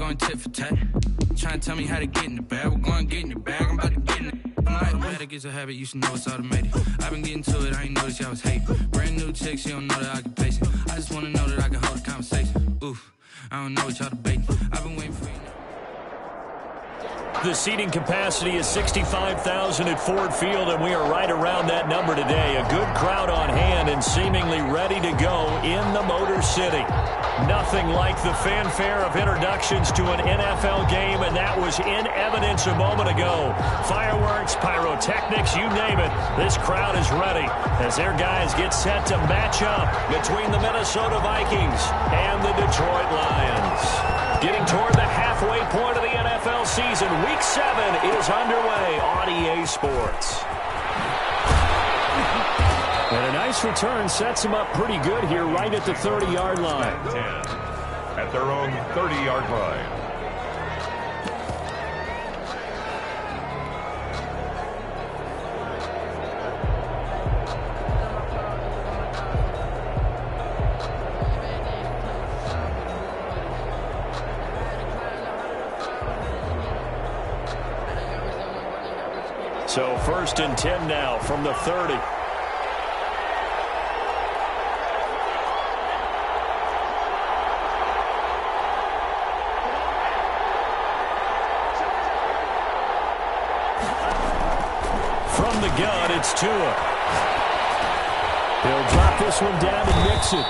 going tit for tat. Trying to tell me how to get in the bag. We're going to get in the bag. I'm about to get in it. I'm like, the way that gets a habit, you should know it's automated. I've been getting to it, I ain't noticed y'all was hating. Brand new chick, she don't know that I can pace it. I just wanna know that I can hold a conversation. Oof, I don't know what y'all debating. I've been waiting for you. The seating capacity is 65,000 at Ford Field, and we are right around that number today. A good crowd on hand and seemingly ready to go in the Motor City. Nothing like the fanfare of introductions to an NFL game, and that was in evidence a moment ago. Fireworks, pyrotechnics, you name it. This crowd is ready as their guys get set to match up between the Minnesota Vikings and the Detroit Lions. Getting toward the halfway point of the NFL season, Week 7 is underway on EA Sports. And a nice return sets them up pretty good here right at the 30-yard line. 10 at their own 30-yard line. So 1st and 10 now from the 30. From the gun, it's Tua. He'll drop this one down and mix it.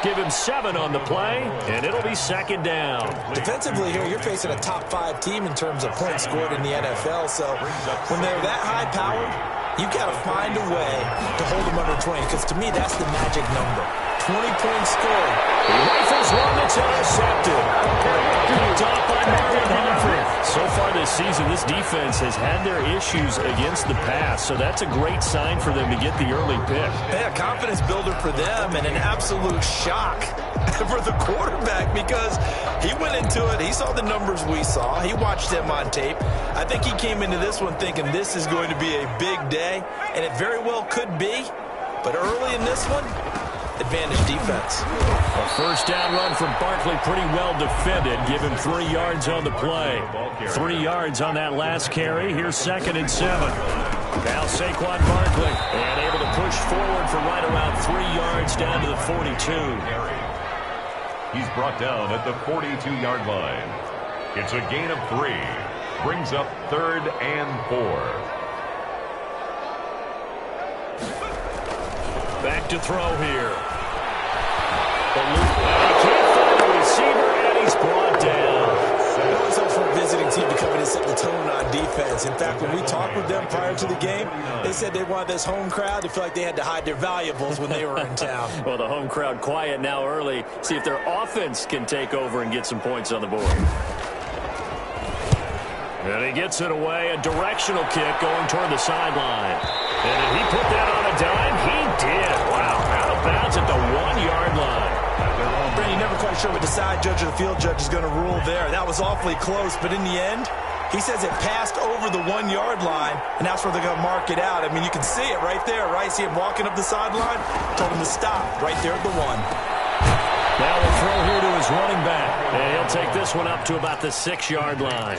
Give him 7 on the play, and it'll be 2nd down. Defensively here, you're facing a top 5 team in terms of points scored in the NFL. So when they're that high-powered, you've got to find a way to hold them under 20, because to me, that's the magic number. 20 points scored. He rifles one that's intercepted. Picked off by Marlon Humphrey. So far this season, this defense has had their issues against the pass, so that's a great sign for them to get the early pick. Yeah, confidence builder for them, and an absolute shock for the quarterback, because he went into it, he saw the numbers we saw, he watched them on tape. I think he came into this one thinking this is going to be a big day, and it very well could be, but early in this one, advantage defense. A first down run from Barkley, pretty well defended. Give him 3 yards on the play. 3 yards on that last carry. Here's 2nd and 7. Now Saquon Barkley, and able to push forward for right around 3 yards down to the 42. He's brought down at the 42-yard line. It's a gain of 3. Brings up 3rd and 4. Back to throw here. He can't find a receiver, and he's brought down. It always helps for a visiting team to come in and set the tone on defense. In fact, when we talked with them prior to the game, they said they wanted this home crowd to feel like they had to hide their valuables when they were in town. Well, the home crowd quiet now early. See if their offense can take over and get some points on the board. And he gets it away. A directional kick going toward the sideline. And did he put that on a dime? He did. Wow, out of bounds at the 1-yard line. You're never quite sure what the side judge or the field judge is going to rule there. That was awfully close, but in the end, he says it passed over the 1-yard line, and that's where they're going to mark it out. I mean, you can see it right there, right? See him walking up the sideline? Told him to stop right there at the 1. Now we'll throw here to his running back. And he'll take this one up to about the 6-yard line.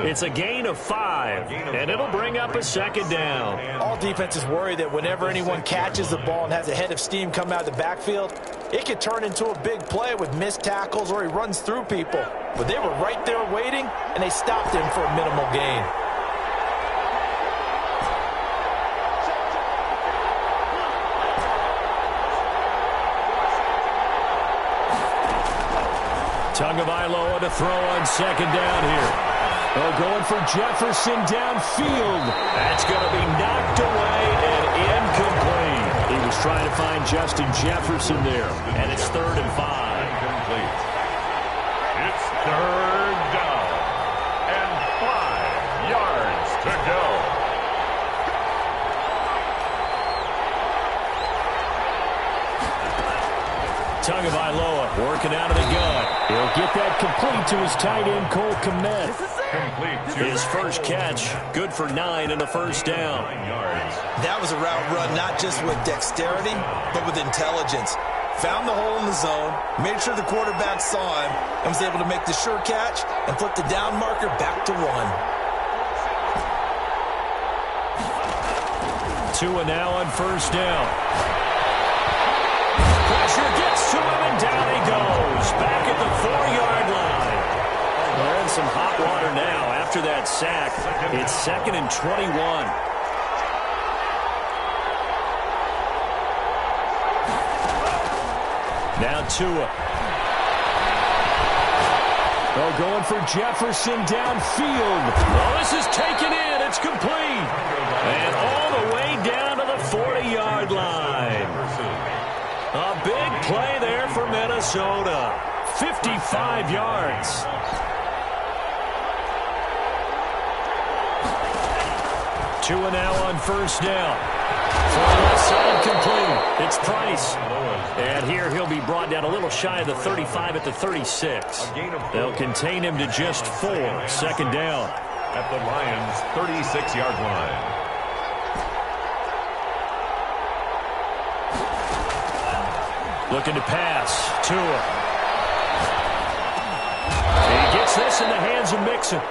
It's a gain of 5, and it'll bring up a 2nd down. All defenses worry that whenever anyone catches the ball and has a head of steam come out of the backfield, it could turn into a big play with missed tackles or he runs through people. But they were right there waiting, and they stopped him for a minimal gain. Tagovailoa to throw on 2nd down here. Oh, going for Jefferson downfield. That's going to be knocked away and incomplete. He was trying to find Justin Jefferson there, and it's 3rd and 5. Incomplete. It's 3rd down and 5 yards to go. Tagovailoa working out of the gun. He'll get that complete to his tight end, Cole Kmet. His first catch, good for 9 and a first down. That was a route run not just with dexterity, but with intelligence. found the hole in the zone, made sure the quarterback saw him, and was able to make the sure catch and flip the down marker back to 1. Tua now on first down. Pressure gets to him, and down he goes. Back at the 4-yard line. They're in some hot water now after that sack. It's 2nd and 21. Now Tua. Oh, going for Jefferson downfield. Oh, this is taken in. It's complete. And all the way down to the 40-yard line. A big play there for Minnesota. 55 yards. Tua now on first down. From left side complete. It's Price. And here he'll be brought down a little shy of the 35 at the 36. They'll contain him to just 4. 2nd down. At the Lions' 36-yard line. Looking to pass. Tua. He gets this in the hands of Mixon.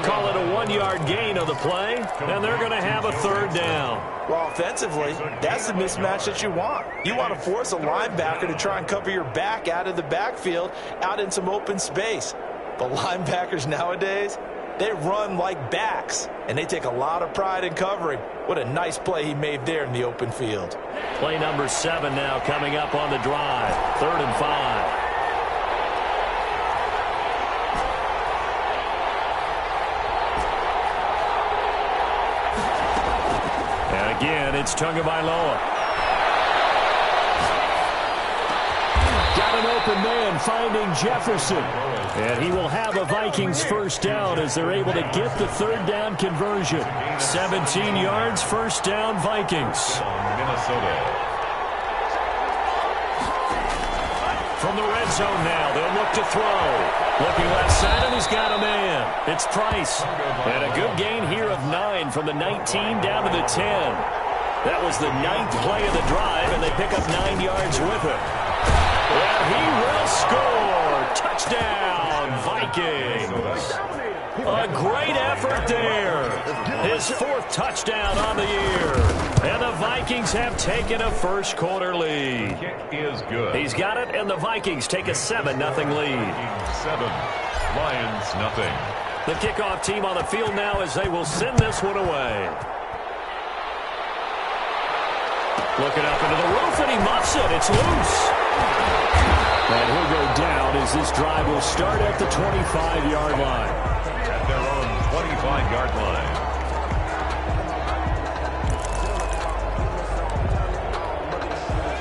Call it a 1-yard gain of the play, and they're going to have a 3rd down. Well, offensively, that's the mismatch that you want. You want to force a linebacker to try and cover your back out of the backfield, out in some open space. But linebackers nowadays, they run like backs, and they take a lot of pride in covering. What a nice play he made there in the open field. Play number 7 now coming up on the drive. 3rd and 5. Again, it's Tagovailoa. Got an open man finding Jefferson. And he will have a Vikings first down as they're able to get the 3rd down conversion. 17 yards, first down, Vikings. Minnesota. From the red zone now, they'll look to throw. Looking left side, and he's got a man. It's Price. And a good gain here of 9 from the 19 down to the 10. That was the 9th play of the drive, and they pick up 9 yards with it. And he will score. Touchdown, Vikings. A great effort there. His 4th touchdown on the year. And the Vikings have taken a first-quarter lead. Kick is good. He's got it, and the Vikings take a 7-0 lead. 7, Lions nothing. The kickoff team on the field now as they will send this one away. Looking up into the roof, and he muffs it. It's loose. And he'll go down as this drive will start at the 25-yard line. At their own 25-yard line.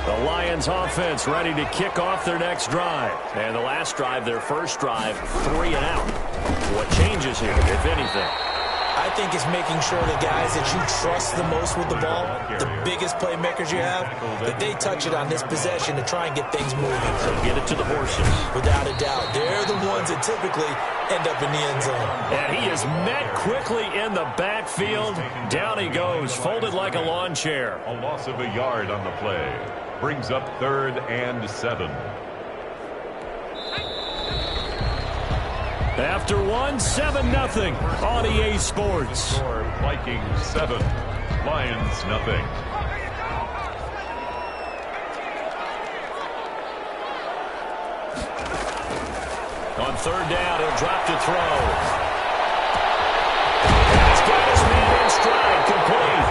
The Lions offense ready to kick off their next drive. And the last drive, their first drive, 3 and out. What changes here, if anything? I think it's making sure the guys that you trust the most with the ball, the biggest playmakers you have, that they touch it on this possession to try and get things moving. So get it to the horses. Without a doubt. They're the ones that typically end up in the end zone. And he is met quickly in the backfield. Down he goes, folded like a lawn chair. A loss of a yard on the play. Brings up 3rd and 7. After 7-0 on EA Sports. Vikings 7, Lions nothing. On 3rd down, he'll drop to throw. And he's got his man in stride, complete.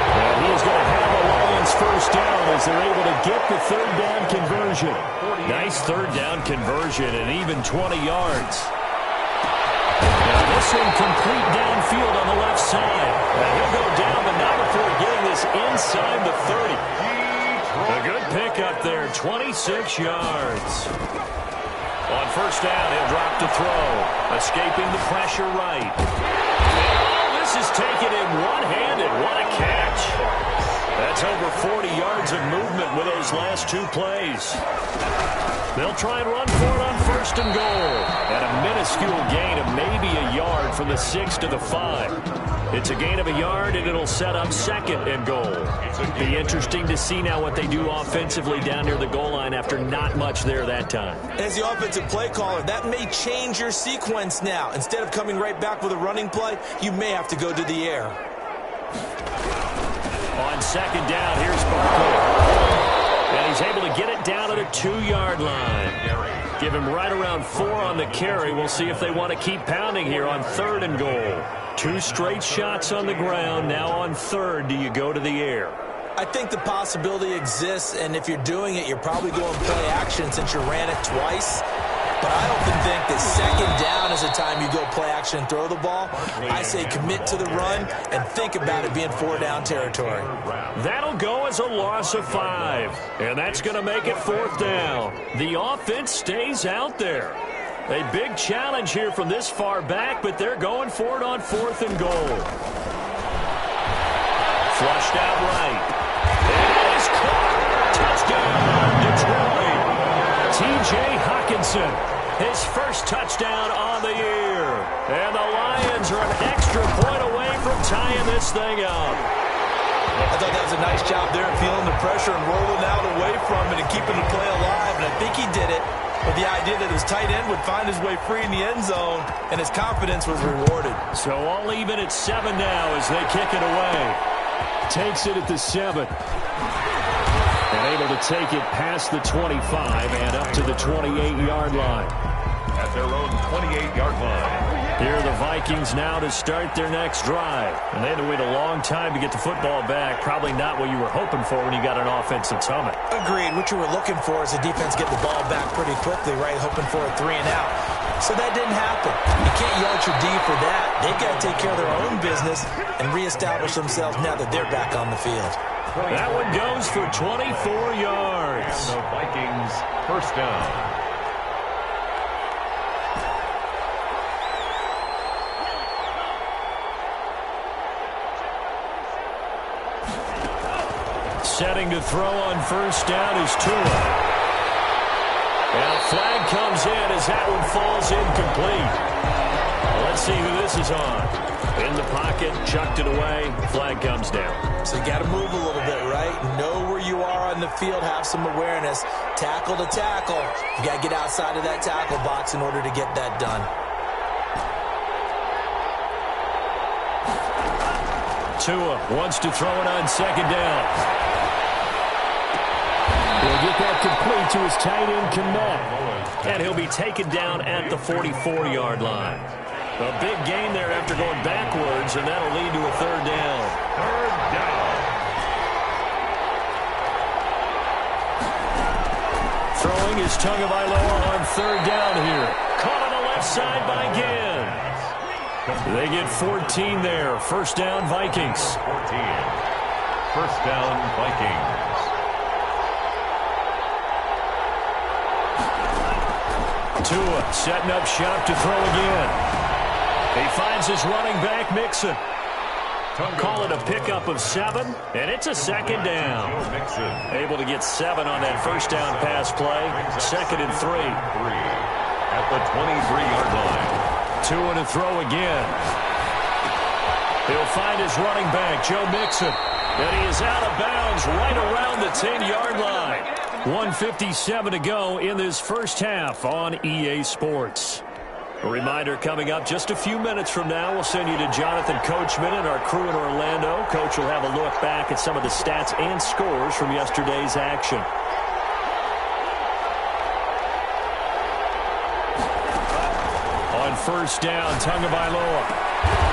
And he is going to have a Lions first down as they're able to get the 3rd down conversion. Nice 3rd down conversion and even 20 yards. Now this one complete downfield on the left side. And he'll go down, but not before getting this inside the 30. A good pickup there, 26 yards. On first down, he'll drop to throw. Escaping the pressure right. Oh, this is taken in one-handed. What a catch. That's over 40 yards of movement with those last 2 plays. They'll try and run for it on 1st and goal. And a minuscule gain of maybe a yard from the 6 to the 5. It's a gain of a yard, and it'll set up 2nd and goal. Be interesting to see now what they do offensively down near the goal line after not much there that time. As the offensive play caller, that may change your sequence now. Instead of coming right back with a running play, you may have to go to the air. On 2nd down, here's Barkley. And he's able to get it down to the 2-yard line. Give him right around 4 on the carry. We'll see if they want to keep pounding here on 3rd and goal. 2 straight shots on the ground. Now on 3rd, do you go to the air? I think the possibility exists, and if you're doing it, you're probably going play action since you ran it twice. But I often think that 2nd down is the time you go play action and throw the ball. I say commit to the run and think about it being 4-down territory. That'll go as a loss of 5, and that's going to make it 4th down. The offense stays out there. A big challenge here from this far back, but they're going for it on 4th and goal. Flushed out right. It is caught. Touchdown, Detroit. T.J. Hockenson, his first touchdown on the year. And the Lions are an extra point away from tying this thing up. I thought that was a nice job there, feeling the pressure and rolling out away from it and keeping the play alive. And I think he did it with the idea that his tight end would find his way free in the end zone, and his confidence was rewarded. So all even at 7 now as they kick it away. Takes it at the 7. And able to take it past the 25 and up to the 28-yard line. At their own 28-yard line. Here are the Vikings now to start their next drive. And they had to wait a long time to get the football back. Probably not what you were hoping for when you got an offense that's humming. Agreed. What you were looking for is the defense get the ball back pretty quickly, right? Hoping for a 3 and out. So that didn't happen. You can't yard your D for that. They've got to take care of their own business and reestablish themselves now that they're back on the field. That one goes for 24 yards. And the Vikings first down. Setting to throw on first down is Tua. And a flag comes in as that one falls incomplete. Let's see who this is on. In the pocket, chucked it away, flag comes down. So you got to move a little bit, right? Know where you are on the field, have some awareness. Tackle to tackle. You got to get outside of that tackle box in order to get that done. Tua wants to throw it on 2nd down. He'll get that complete to his tight end, Kmet. And he'll be taken down at the 44-yard line. A big gain there after going backwards, and that'll lead to a 3rd down. 3rd down. Throwing is Tagovailoa on 3rd down here. Caught on the left side by Ginn. They get 14 there. First down, Vikings. 14. First down, Vikings. Tua setting up shop to throw again. He finds his running back, Mixon. Call it a pickup of 7, and it's a 2nd down. Able to get 7 on that first down pass play. 2nd and 3. At the 23-yard line. Tua to throw again. He'll find his running back, Joe Mixon. And he is out of bounds right around the 10-yard line. 1:57 to go in this first half on EA Sports. A reminder coming up just a few minutes from now. We'll send you to Jonathan Coachman and our crew in Orlando. Coach will have a look back at some of the stats and scores from yesterday's action. On first down, Tagovailoa.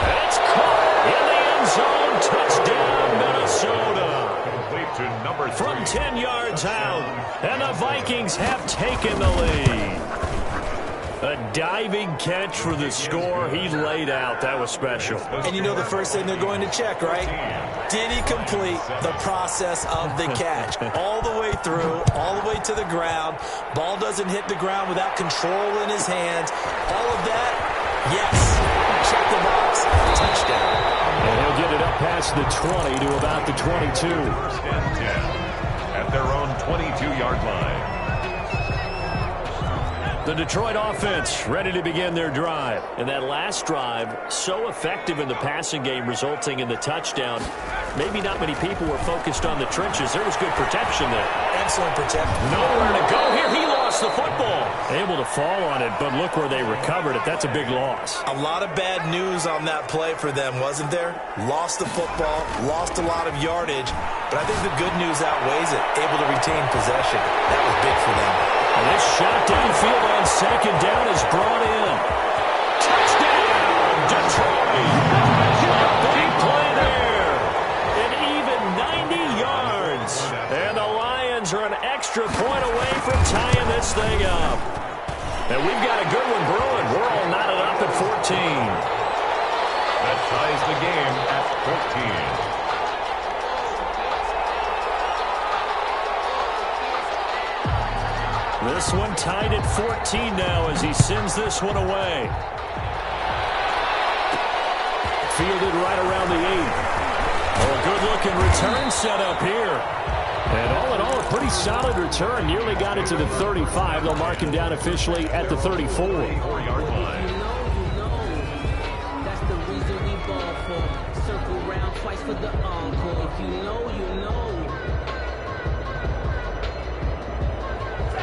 And it's caught in the end zone. Touchdown, Minnesota. To number 3. From 10 yards out, and the Vikings have taken the lead. A diving catch for the score. He laid out. That was special. And you know the first thing they're going to check, right? Did he complete the process of the catch? All the way through, all the way to the ground. Ball doesn't hit the ground without control in his hands. All of that, yes. Check the box. Touchdown. And he'll get it up past the 20 to about the 22. First and 10 at their own 22-yard line. The Detroit offense ready to begin their drive. And that last drive, so effective in the passing game, resulting in the touchdown. Maybe not many people were focused on the trenches. There was good protection there. Excellent protection. Nowhere to go here. He lost the football. Able to fall on it, but look where they recovered it. That's a big loss. A lot of bad news on that play for them, wasn't there? Lost the football, lost a lot of yardage, but I think the good news outweighs it. Able to retain possession. That was big for them. And this shot downfield on second down is brought in. Touchdown, Detroit. Big play there. An even 90 yards. And the Lions are an extra point away from tying this thing up. And we've got a good one brewing. We're all knotted up at 14. That ties the game at 14. This one tied at 14 now as he sends this one away. Fielded right around the 8. Oh, good-looking return set up here. And all in all, a pretty solid return. Nearly got it to the 35. They'll mark him down officially at the 34. That's the reason we ball for. Circle round twice for the encore. If you know, you know.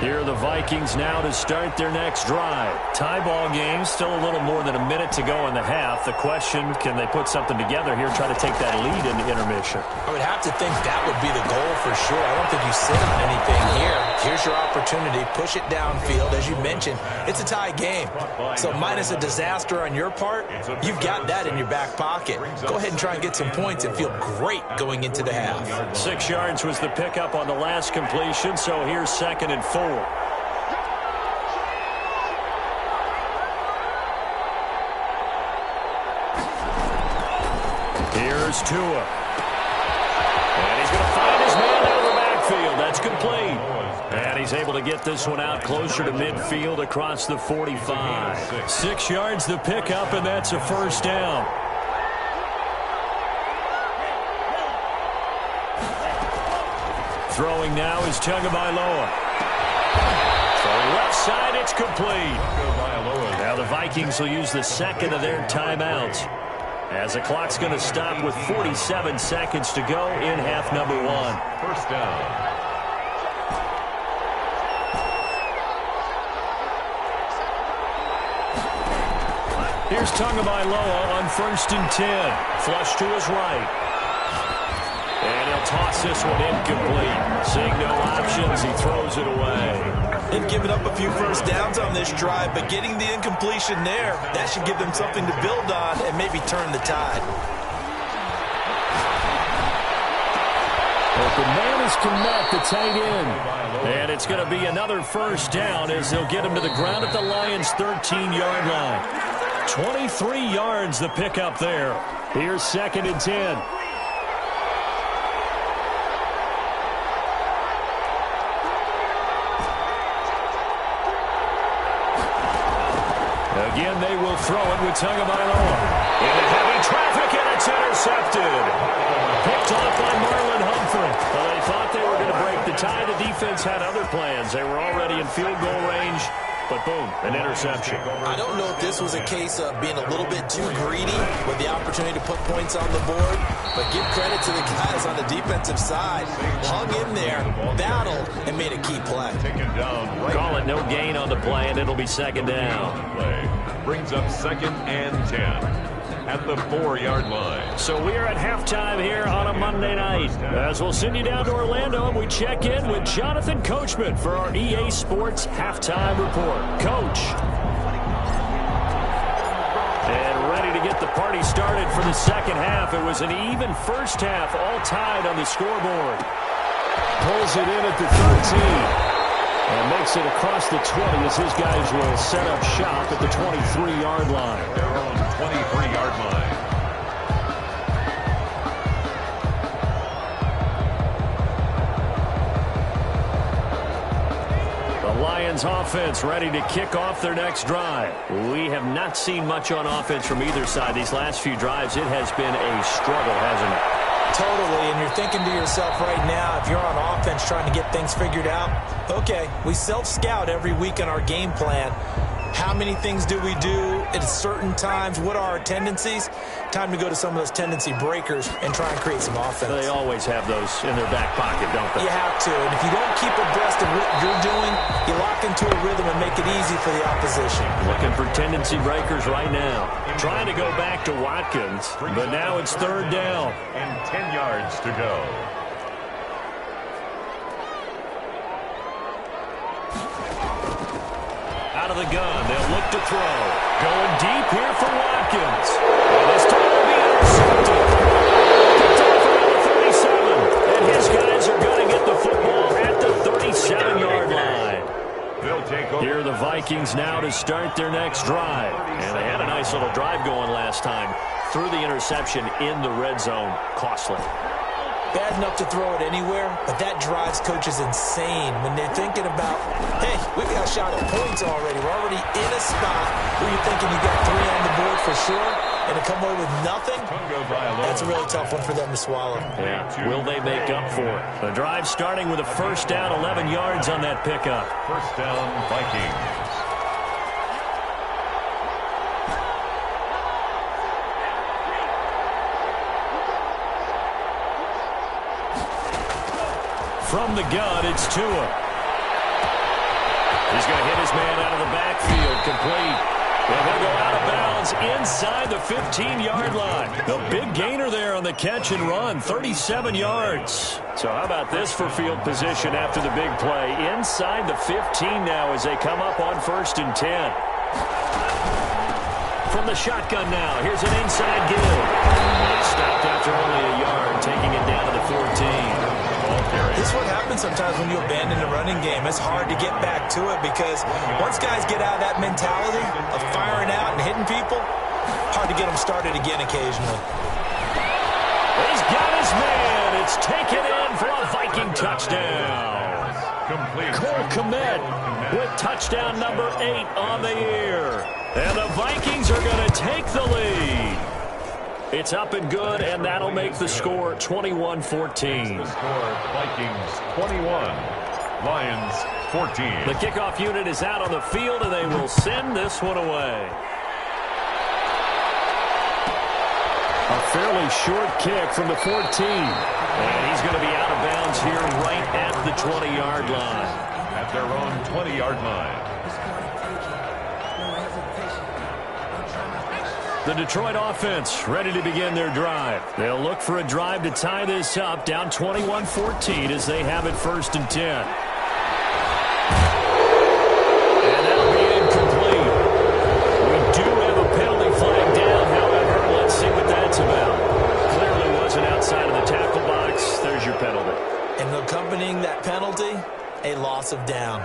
Here are the Vikings now to start their next drive. Tie ball game, still a little more than a minute to go in the half. The question, can they put something together here, try to take that lead into intermission? I would have to think that would be the goal for sure. I don't think you sit on anything here. Here's your opportunity. Push it downfield. As you mentioned, it's a tie game. So minus a disaster on your part, you've got that in your back pocket. Go ahead and try and get some points and feel great going into the half. 6 yards was the pickup on the last completion, so here's 2nd and 4. Here's Tua. And he's going to find his man out of the backfield. That's complete. And he's able to get this one out closer to midfield across the 45. 6 yards the pickup, and that's a first down. Throwing now is Tagovailoa. Left side, it's complete. Now the Vikings will use the second of their timeouts, as the clock's going to stop with 47 seconds to go in half number 1. First down. Here's Tagovailoa on 1st and 10. Flush to his right. And he'll toss this one incomplete. Seeing no options, he throws it away. They've given up a few first downs on this drive, but getting the incompletion there, that should give them something to build on and maybe turn the tide. Open man is Kmet, the tight end. And it's going to be another first down as they'll get him to the ground at the Lions' 13-yard line. 23 yards the pickup there. Here's 2nd and 10. Again, they will throw it with Tagovailoa. Into heavy traffic, and it's intercepted. Picked off by Marlon Humphrey. Well, they thought they were going to break the tie. The defense had other plans. They were already in field goal range, but boom, an interception. I don't know if this was a case of being a little bit too greedy with the opportunity to put points on the board, but give credit to the guys on the defensive side. Hung in there, battled, and made a key play. Call it no gain on the play, and it'll be 2nd down. Brings up 2nd and 10 at the 4-yard line. So we are at halftime here on a Monday night. As we'll send you down to Orlando, and we check in with Jonathan Coachman for our EA Sports Halftime Report. Coach. And ready to get the party started for the second half. It was an even first half, all tied on the scoreboard. Pulls it in at the 13. And makes it across the 20 as his guys will set up shop at the 23-yard line. They're on the 23-yard line. The Lions offense ready to kick off their next drive. We have not seen much on offense from either side. These last few drives, it has been a struggle, hasn't it? Totally, and you're thinking to yourself right now, if you're on offense trying to get things figured out, okay, we self-scout every week on our game plan. How many things do we do at certain times? What are our tendencies? Time to go to some of those tendency breakers and try and create some offense. They always have those in their back pocket, don't they? You have to, and if you don't keep abreast of what you're doing, you lock into a rhythm and make it easy for the opposition. Looking for tendency breakers right now. Trying to go back to Watkins, but now it's third down. And 10 yards to go. Out of the gun, they'll look to throw. Going deep here for Watkins. And this time will be intercepted. Picked off around the 37. And his guys are going to get the football at the 37-yard line. They'll take over. Here are the Vikings now to start their next drive. And they had a nice little drive going last time. Threw the interception in the red zone. Costly. Bad enough to throw it anywhere, but that drives coaches insane when they're thinking about, hey, we've got a shot at points already. We're already in a spot where you're thinking you got 3 on the board for sure, and to come away with nothing, that's a really tough one for them to swallow. Yeah, will they make up for it? The drive starting with a first down, 11 yards on that pickup. First down, Vikings. From the gun, it's Tua. He's going to hit his man out of the backfield, complete. And he'll go out of bounds inside the 15-yard line. The big gainer there on the catch and run, 37 yards. So how about this for field position after the big play? Inside the 15 now as they come up on 1st and 10. From the shotgun now, here's an inside give. Stopped after only a yard, taking it down to the 14. This is what happens sometimes when you abandon the running game. It's hard to get back to it because once guys get out of that mentality of firing out and hitting people, hard to get them started again occasionally. He's got his man. It's taken in for a Viking touchdown. Complete. Cole Kmet with touchdown number 8 on the year. And the Vikings are going to take the lead. It's up and good, and that'll make the score 21-14. The score, Vikings 21, Lions 14. The kickoff unit is out on the field, and they will send this one away. A fairly short kick from the 14. And he's going to be out of bounds here right at the 20-yard line. At their own 20-yard line. The Detroit offense ready to begin their drive. They'll look for a drive to tie this up, down 21-14 as they have it 1st and 10. And that'll be incomplete. We do have a penalty flag down, however. Let's see what that's about. Clearly wasn't outside of the tackle box. There's your penalty. And accompanying that penalty, a loss of down.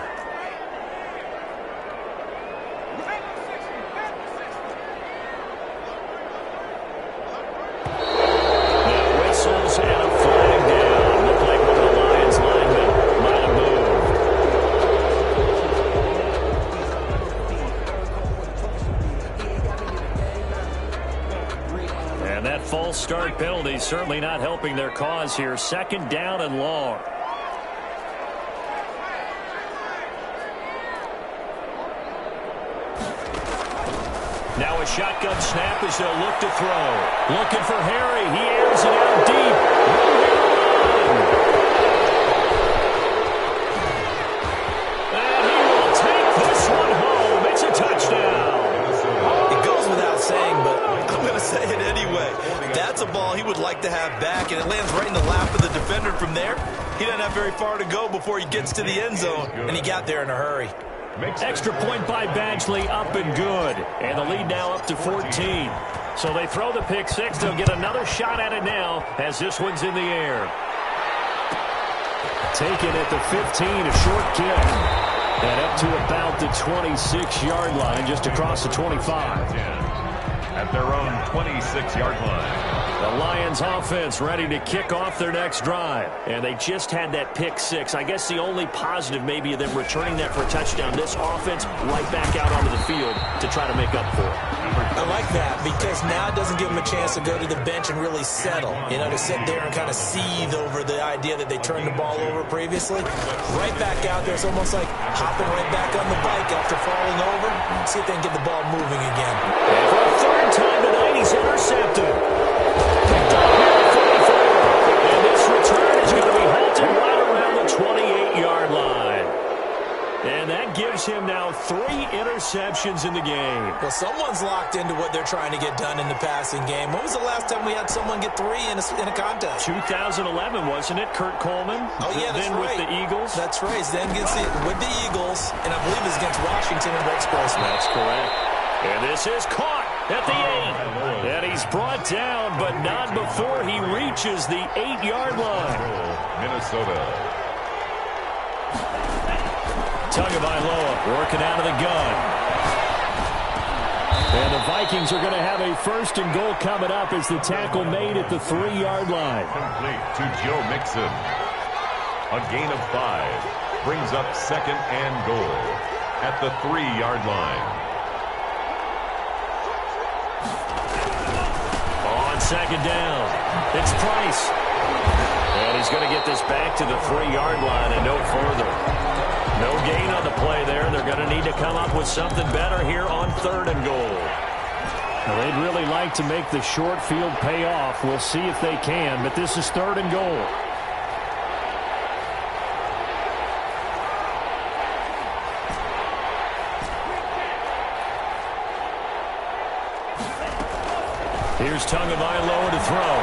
And a flag down. Looked like one of the Lions linemen might have moved. And that false start penalty certainly not helping their cause here. 2nd down and long. Now a shotgun snap as they'll look to throw. Looking for Harry. He airs it out deep. And he will take this one home. It's a touchdown. It goes without saying, but I'm going to say it anyway. That's a ball he would like to have back, and it lands right in the lap of the defender from there. He doesn't have very far to go before he gets to the end zone, and he got there in a hurry. Extra point by Badgley, up and good. And the lead now up to 14. So they throw the pick 6. They'll get another shot at it now as this one's in the air. Taken at the 15, a short kick. And up to about the 26-yard line, just across the 25. At their own 26-yard line. The Lions offense ready to kick off their next drive. And they just had that pick 6. I guess the only positive maybe of them returning that for a touchdown. This offense right back out onto the field to try to make up for it. I like that because now it doesn't give them a chance to go to the bench and really settle. You know, to sit there and kind of seethe over the idea that they turned the ball over previously. Right back out there. It's almost like hopping right back on the bike after falling over. See if they can get the ball moving again. And for a third time tonight, he's intercepted. Picked up here at 44. And this return is going to be halted right around the 28-yard line. And that gives him now 3 interceptions in the game. Well, someone's locked into what they're trying to get done in the passing game. When was the last time we had someone get 3 in a contest? 2011, wasn't it? Kurt Coleman. Oh, yeah, that's then right. with the Eagles. That's right. Then with the Eagles, and I believe it's against Washington and Rex Grossman. That's correct. And this is caught at the 8. And he's brought down, but not before he reaches the 8-yard line. Minnesota. Tagovailoa working out of the gun. And the Vikings are going to have a first and goal coming up as the tackle made at the 3-yard line. Complete to Joe Mixon. A gain of 5 brings up second and goal at the 3-yard line. On second down, it's Price. And he's going to get this back to the 3-yard line and no further. No gain on the play there. They're going to need to come up with something better here on third and goal. Well, they'd really like to make the short field pay off. We'll see if they can, but this is third and goal. Here's Tagovailoa to throw.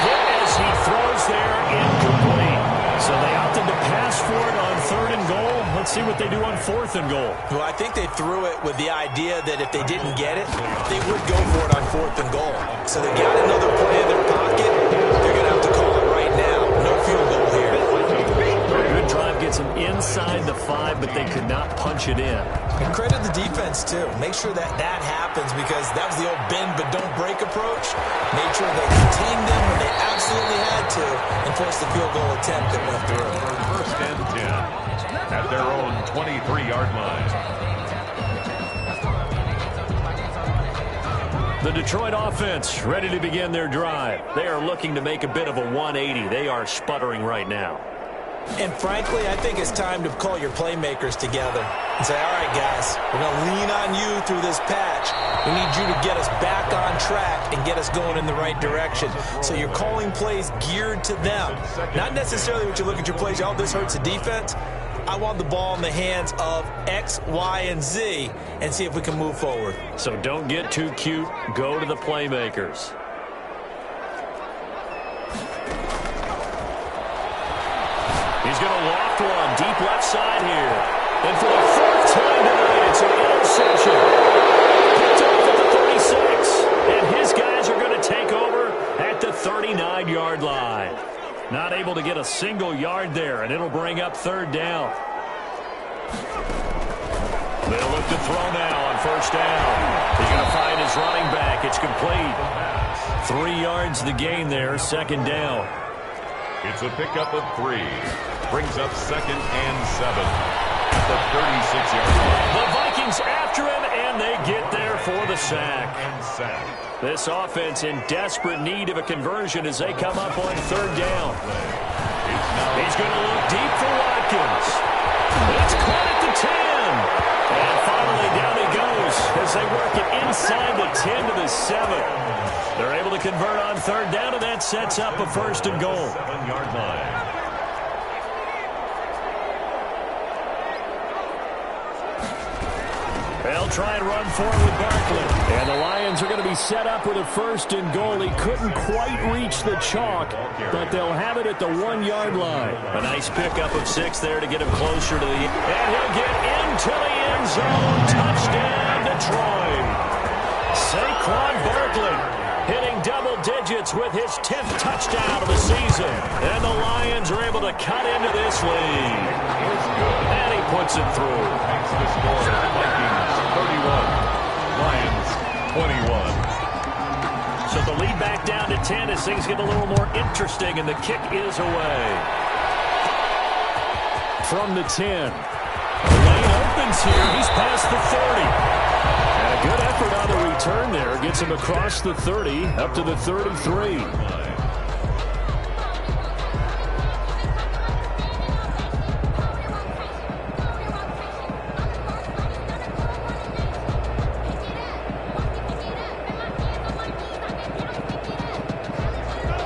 Hit as he throws there, incomplete. So they opted to pass for it on third and goal. Let's see what they do on fourth and goal. Well, I think they threw it with the idea that if they didn't get it, they would go for it on fourth and goal. So they got another play in their pocket. They're going to have to call it right now. No field goal here. Good drive gets them inside the 5, but they could not punch it in. And credit the defense, too. Make sure that happens because that was the old bend but don't break approach. Made sure they contained them when they absolutely had to and forced the field goal attempt that went through. First and 10 at their own 23-yard line. The Detroit offense ready to begin their drive. They are looking to make a bit of a 180. They are sputtering right now. And frankly, I think it's time to call your playmakers together and say, all right, guys, we're going to lean on you through this patch. We need you to get us back on track and get us going in the right direction. So you're calling plays geared to them. Not necessarily when you look at your plays, oh, this hurts the defense. I want the ball in the hands of X, Y, and Z and see if we can move forward. So don't get too cute. Go to the playmakers. He's going to loft one deep left side here. And for the fourth time tonight, it's an interception. Picked off at the 36. And his guys are going to take over at the 39-yard line. Not able to get a single yard there, and it'll bring up third down. They'll look to throw now on first down. He's going to find his running back. It's complete. 3 yards the gain there, second down. It's a pickup of 3. Brings up second and 7 at the 36-yard line. The Vikings after him, and they get there for the sack. And sack. This offense in desperate need of a conversion as they come up on third down. He's going to look deep for Watkins. It's caught at the 10. And finally down he goes as they work it inside the 10 to the 7. They're able to convert on third down, and that sets up a first and goal. 7-yard line. They'll try and run forward with Barkley. And the Lions are going to be set up with a first and goal. He couldn't quite reach the chalk, but they'll have it at the 1-yard line. A nice pickup of 6 there to get him closer to the end. And he'll get into the end zone. Touchdown, Detroit. Saquon Barkley hitting double digits with his 10th touchdown of the season. And the Lions are able to cut into this lead. And he puts it through. Makes the score Vikings 31, Lions 21. So the lead back down to 10 as things get a little more interesting, and the kick is away. From the 10. The lane opens here. He's past the 30. And a good return there gets him across the 30 up to the 33.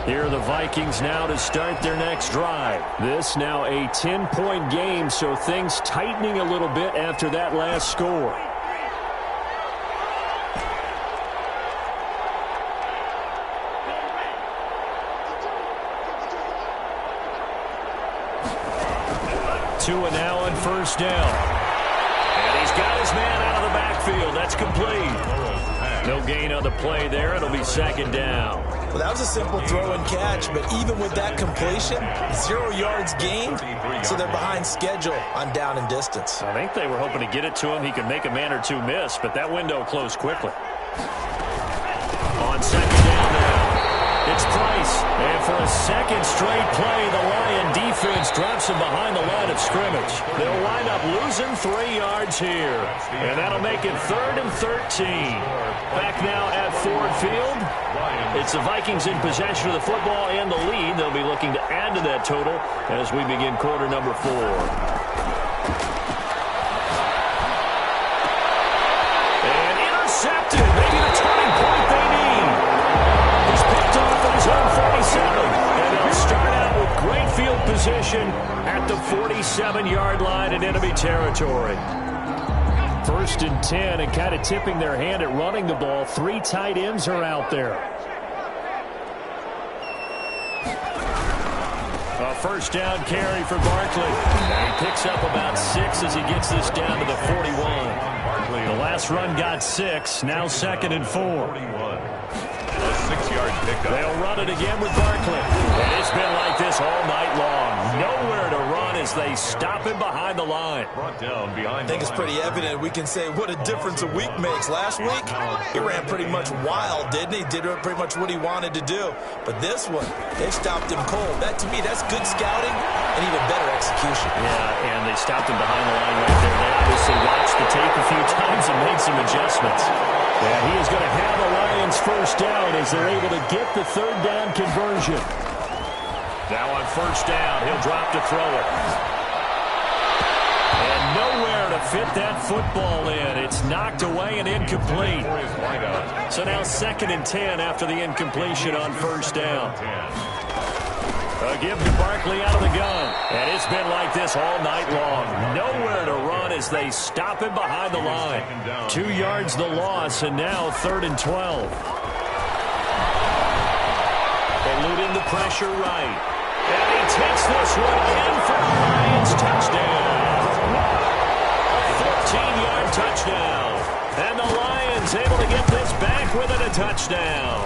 Here are the Vikings now to start their next drive. This now a 10-point game, so things tightening a little bit after that last score. Tua now on first down. And he's got his man out of the backfield. That's complete. No gain on the play there. It'll be second down. Well, that was a simple throw and catch, but even with that completion, 0 yards gained, so they're behind schedule on down and distance. I think they were hoping to get it to him. He could make a man or two miss, but that window closed quickly. On second down now, it's Price. And for a second straight play, the Lion defense drops him behind the line of scrimmage. They'll wind up losing 3 yards here, and that'll make it 3rd and 13. Back now at Ford Field. It's the Vikings in possession of the football and the lead. They'll be looking to add to that total as we begin quarter number 4. And intercepted. Maybe the turning point they need. He's picked off at his own 47. And they'll start out with great field position at the 47-yard line in enemy territory. 1st and 10, and kind of tipping their hand at running the ball. 3 tight ends are out there. A first down carry for Barkley. And he picks up about 6 as he gets this down to the 41. The last run got 6. Now 2nd and 4. A 6-yard pickup. They'll run it again with Barkley. And it's been like this all night long. Nowhere to run as they stop him behind the line. Brought down behind. I think it's pretty evident. We can say what a difference a week makes. Last week, he ran pretty much wild, didn't he? Did pretty much what he wanted to do. But this one, they stopped him cold. That, to me, that's good scouting and even better execution. Yeah, and they stopped him behind the line right there. They obviously watched the tape a few times and made some adjustments. And he is going to have the Lions first down as they're able to get the 3rd down conversion. Now on first down, he'll drop to throw it. And nowhere to fit that football in. It's knocked away and incomplete. So now 2nd and 10 after the incompletion on first down. A give to Barkley out of the gun. And it's been like this all night long. Nowhere to run as they stop him behind the line. 2 yards the loss, and now 3rd and 12. Eluding the pressure right. And he takes this one in for the Lions touchdown. A 14-yard touchdown. And the Lions able to get this back within a touchdown.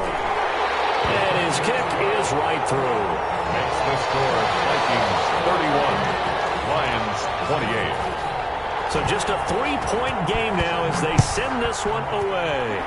And his kick is right through. Makes the score Vikings 31, Lions 28. So just a 3-point game now as they send this one away.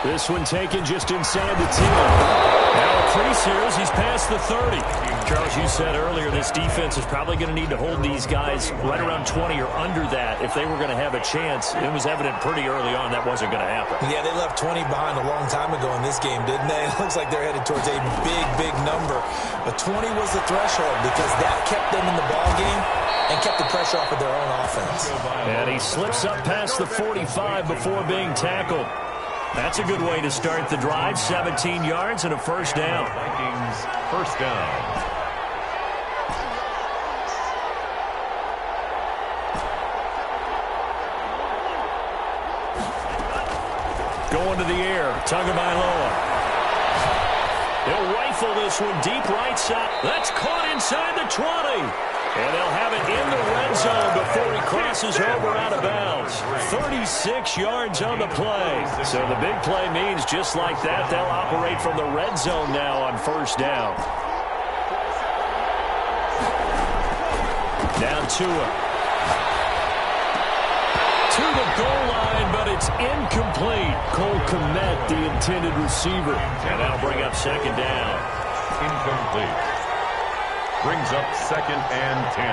This one taken just inside the 10. Now a crease here as he's past the 30. Charles, you said earlier this defense is probably going to need to hold these guys right around 20 or under that if they were going to have a chance. It was evident pretty early on that wasn't going to happen. Yeah, they left 20 behind a long time ago in this game, didn't they? It looks like they're headed towards a big, big number. But 20 was the threshold because that kept them in the ball game and kept the pressure off of their own offense. And he slips up past the 45 before being tackled. That's a good way to start the drive. 17 yards and a first down. Vikings first down. Going to the air. Tagovailoa. They'll rifle this one deep right side. That's caught inside the 20. And they'll have it in the red zone before he crosses over out of bounds. 36 yards on the play. So the big play means just like that, they'll operate from the red zone now on first down. Now Tua. To the goal line, but it's incomplete. Cole Kmet, the intended receiver. And that'll bring up second down. Incomplete. Brings up 2nd and 10.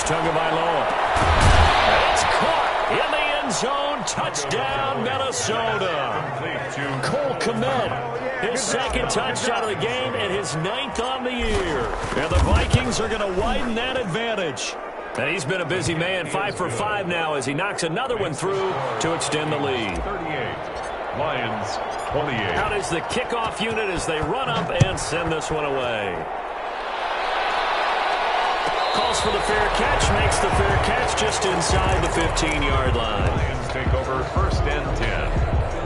Tagovailoa. It's caught in the end zone. Touchdown, Minnesota. Cole Kmet, his second touchdown of the game and his 9th on the year. And the Vikings are going to widen that advantage. And he's been a busy man, 5 for 5 now as he knocks another one through to extend the lead. 38, Lions 28. Out is the kickoff unit as they run up and send this one away. Calls for the fair catch, makes the fair catch just inside the 15-yard line. Lions take over 1st and 10.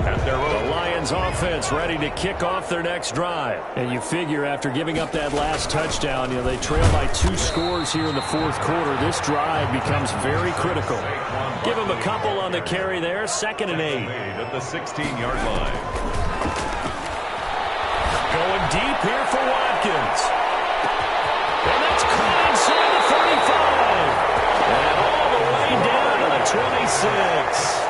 At their own. The Lions offense ready to kick off their next drive. And you figure after giving up that last touchdown, they trail by 2 scores here in the 4th quarter. This drive becomes very critical. Give them a couple on the carry there, 2nd and 8. At the 16-yard line. Going deep here for Watkins. And that's caught inside the 35. And all the way down to the 26.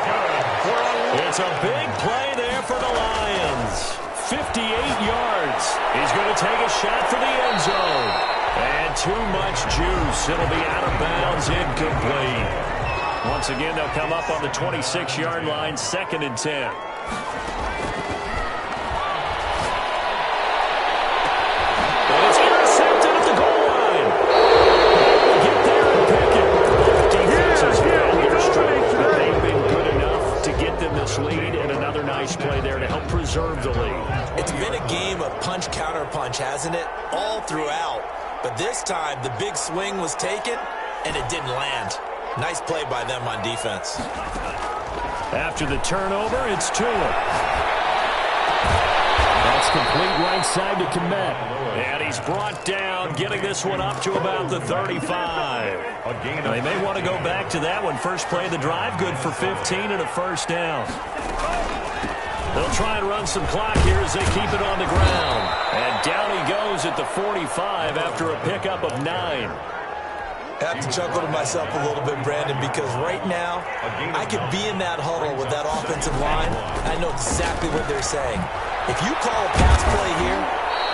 It's a big play there for the Lions. 58 yards. He's going to take a shot for the end zone. And too much juice. It'll be out of bounds, incomplete. Once again, they'll come up on the 26-yard line, 2nd and 10. And it's intercepted at the goal line. Get there and pick it. Defenses found their strength, but they've been good enough to get them this lead, and another nice play there to help preserve the lead. It's been a game of punch, counter punch, hasn't it? All throughout. But this time, the big swing was taken, and it didn't land. Nice play by them on defense. After the turnover, it's Tua. That's complete right side to Kmet. And he's brought down, getting this one up to about the 35. They may want to go back to that one. First play of the drive, good for 15 and a 1st down. They'll try and run some clock here as they keep it on the ground. And down he goes at the 45 after a pickup of 9. I have to chuckle to myself a little bit, Brandon, because right now, I could be in that huddle with that offensive line. I know exactly what they're saying. If you call a pass play here,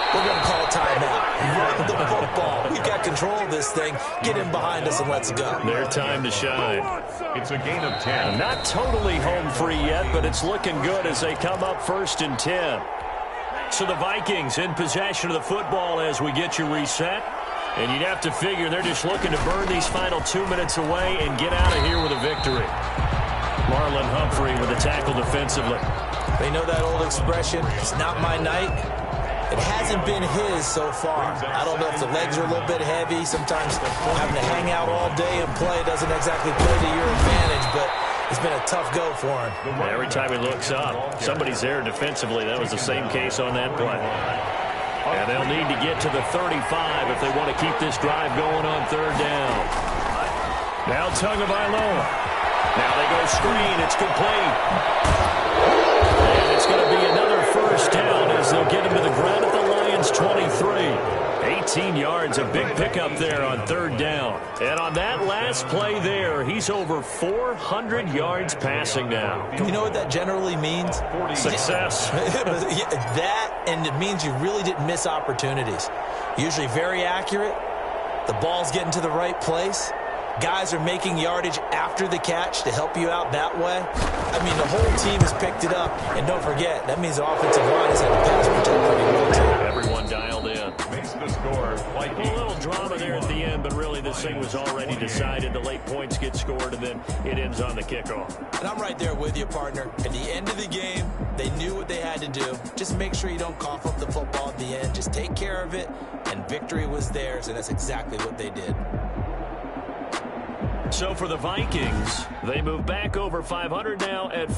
we're going to call a timeout. Run the football. We've got control of this thing. Get in behind us and let's go. Their time to shine. It's a gain of 10. Not totally home free yet, but it's looking good as they come up 1st and 10. So the Vikings in possession of the football as we get you reset. And you'd have to figure they're just looking to burn these final 2 minutes away and get out of here with a victory. Marlon Humphrey with a tackle defensively. They know that old expression, it's not my night. It hasn't been his so far. I don't know if the legs are a little bit heavy. Sometimes having to hang out all day and play doesn't exactly play to your advantage, but it's been a tough go for him. Every time he looks up, somebody's there defensively. That was the same case on that play. And they'll need to get to the 35 if they want to keep this drive going on 3rd down. Now Tagovailoa. Now they go screen. It's complete. And it's going to be another 1st down as they'll get him to the ground at the Lions 23. 18 yards, a big pickup there on 3rd down. And on that last play there, he's over 400 yards passing now. You know what that generally means? Success. That, and it means you really didn't miss opportunities. Usually very accurate. The ball's getting to the right place. Guys are making yardage after the catch to help you out that way. I mean, the whole team has picked it up. And don't forget, that means the offensive line has had to pass protect pretty well, too. Everyone dialed in. Makes the score. A little drama there at the end, but really this thing was already decided. The late points get scored, and then it ends on the kickoff. And I'm right there with you, partner. At the end of the game, they knew what they had to do. Just make sure you don't cough up the football at the end. Just take care of it, and victory was theirs, and that's exactly what they did. So for the Vikings, they move back over 500 now at